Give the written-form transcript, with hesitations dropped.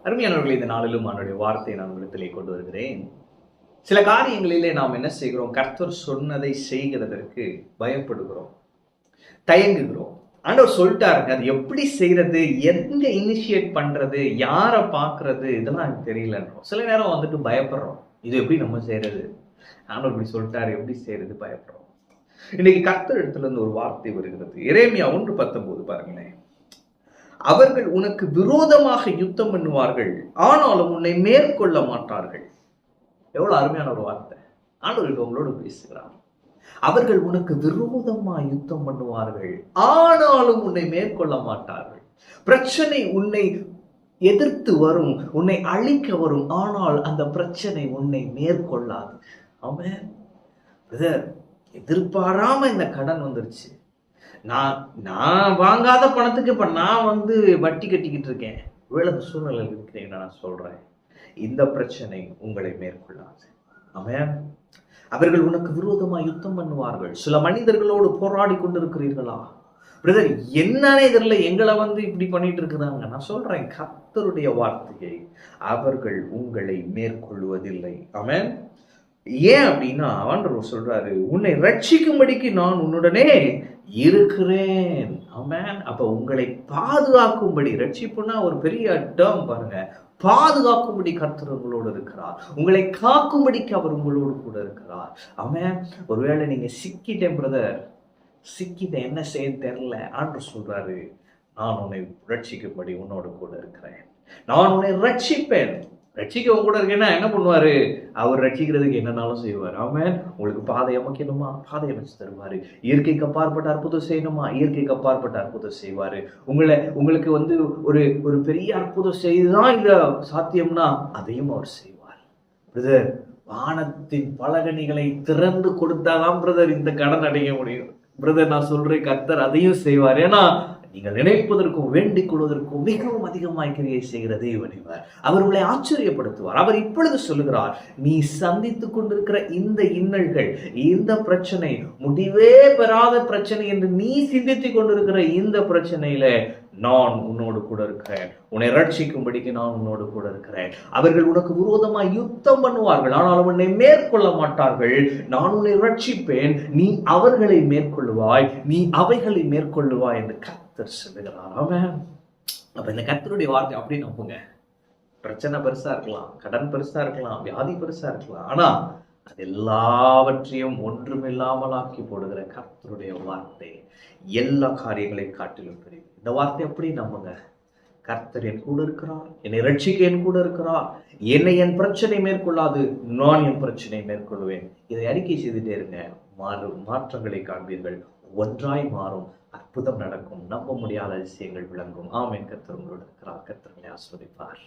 அருமையானவர்கள், இந்த நாளிலும் அவனுடைய வார்த்தையை நான் இடத்திலே கொண்டு வருகிறேன். சில காரியங்களிலே நாம் என்ன செய்கிறோம்? கர்த்தர் சொன்னதை செய்கிறதற்கு பயப்படுகிறோம், தயங்குகிறோம். ஆண்டவர் சொல்லிட்டாருங்க, அது எப்படி செய்யறது, எங்க இனிஷியேட் பண்றது, யாரை பார்க்கறது, இதெல்லாம் எனக்கு தெரியலன்றோம். சில நேரம் வந்துட்டு பயப்படுறோம், இது எப்படி நம்ம செய்யறது, ஆண்டவர் இப்படி சொல்லிட்டாரு, எப்படி செய்யறது, பயப்படுறோம். இன்னைக்கு கர்த்தர் இடத்துல இருந்து ஒரு வார்த்தை வருகிறது. எரேமியா 1:19 பாருங்களேன். அவர்கள் உனக்கு விரோதமாக யுத்தம் பண்ணுவார்கள், ஆனாலும் உன்னை மேற்கொள்ள மாட்டார்கள். எவ்வளவு அருமையான ஒரு வார்த்தை. ஆண்டவர் உங்களோடு பேசுகிறார். அவர்கள் உனக்கு விரோதமா யுத்தம் பண்ணுவார்கள், ஆனாலும் உன்னை மேற்கொள்ள மாட்டார்கள். பிரச்சனை உன்னை எதிர்த்து வரும், உன்னை அழிக்க வரும், ஆனால் அந்த பிரச்சனை உன்னை மேற்கொள்ளாது. ஆமென். பிரதர், எதிர்பாராம இந்த கடன் வந்துருச்சு, நான் வாங்காத பணத்துக்கு இப்ப நான் வட்டி கட்டிக்கிட்டு இருக்கேன், வேலை சூழ்நிலை இருக்கிறேன். நான் சொல்றேன், இந்த பிரச்சனை உங்களை மேற்கொள்ளாது. ஆமென். அவர்கள் உனக்கு விரோதமா யுத்தம் பண்ணுவார்கள். சில மனிதர்களோடு போராடி கொண்டிருக்கிறீர்களா? பிரதர், என்னன்னே தெரியல, எங்களை இப்படி பண்ணிட்டு இருக்கிறாங்க. நான் சொல்றேன், கர்த்தருடைய வார்த்தையை, அவர்கள் உங்களை மேற்கொள்வதில்லை. ஆமென். ஏன் அப்படின்னா ஆண்டவர் சொல்றாரு, உன்னை ரட்சிக்கும்படிக்கு நான் உன்னுடனே இருக்கிறேன். ஆமென். அப்ப உங்களை பாதுகாக்கும்படி, ரட்சிப்புனா ஒரு பெரிய டேர்ம் பாருங்க, பாதுகாக்கும்படி கர்த்தர் உங்களோடு இருக்கிறார், உங்களை காக்கும்படிக்கு அவர் உங்களோடு கூட இருக்கிறார். ஆமென். ஒருவேளை நீங்க சிக்கிட்டேன் பிரதர், சிக்கிட்டேன், என்ன செய்ய தெரியல, ஆண்டவர் சொல்றாரு, நான் உன்னை ரட்சிக்கும்படி உன்னோடு கூட இருக்கிறேன், நான் உன்னை ரட்சிப்பேன். ரட்சிக்க கூட இருக்கேன்னா என்ன பண்ணுவாரு? அவர் ரட்சிக்கிறதுக்கு என்னன்னாலும் செய்வார். ஆமென். உங்களுக்கு பாதை அமைக்கணுமா, பாதை அமைச்சு தருவாரு. இயற்கைக்கு அப்பாற்பட்ட அற்புதம் செய்யணுமா, இயற்கைக்கு அப்பாற்பட்ட அற்புதம் செய்வாரு. உங்களுக்கு ஒரு ஒரு பெரிய அற்புதம் செய்துதான் இந்த சாத்தியம்னா அதையும் அவர் செய்வார். பிரதர், வானத்தின் பலகணிகளை திறந்து கொடுத்தாதான் பிரதர் இந்த கடன் அடைய முடியும். பிரதர், நான் சொல்றேன், கர்த்தர் அதையும் செய்வார். ஏன்னா நீங்கள் நினைப்பதற்கும் வேண்டிக் கொள்வதற்கும் மிகவும் அதிகமாய் கிரியை செய்கிற தேவன் இவர். அவர் உங்களை ஆச்சரியப்படுத்துவார். அவர் இப்பொழுது சொல்லுகிறார், நீ சந்தித்துக் கொண்டிருக்கிற இந்த இன்னல்கள், இந்த பிரச்சனை, முடிவே பெறாத பிரச்சனை என்று நீ சிந்தித்துக் கொண்டிருக்கிற இந்த பிரச்சனையில நான் உன்னோடு கூட இருக்கிறேன், உன்னை ரட்சிக்கும்படிக்கு நான் உன்னோடு கூட இருக்கிறேன். அவர்கள் உனக்கு விரோதமாய் யுத்தம் பண்ணுவார்கள், ஆனால் உன்னை மேற்கொள்ள மாட்டார்கள். நான் உன்னை ரட்சிப்பேன், நீ அவர்களை மேற்கொள்ளுவாய், நீ அவைகளை மேற்கொள்ளுவாய் என்று கர்த்தர் சொல்லுகிறார். ஆமென். அப்ப இந்த கர்த்தருடைய வார்த்தை அப்படி நம்புங்க. பிரச்சனை பெருசா இருக்கலாம், கடன் பெருசா இருக்கலாம், வியாதி பெருசா இருக்கலாம், ஆனா அது எல்லாவற்றையும் ஒன்றுமில்லாமல் ஆக்கி போடுகிற கர்த்தருடைய வார்த்தை எல்லா காரியங்களை காட்டிலும் பெரிய. இந்த வார்த்தை அப்படி நம்புங்க. கர்த்தர் என் கூட இருக்கிறார், என்னை ரட்சிக்க என் கூட இருக்கிறார், என்னை என் பிரச்சனை மேற்கொள்ளாது, நான் என் பிரச்சனை மேற்கொள்வேன். இதை அறிக்கை செய்துட்டே இருங்க. மாற்றங்களை காண்பீர்கள், ஒன்றாய் மாறும், அற்புதம் நடக்கும், நம்ப முடியாத அதிசயங்கள் விளங்கும். ஆமென். கர்த்தர் உங்களோடு இருக்கிறார். கர்த்தர் உங்களை ஆசீர்வதிப்பார்.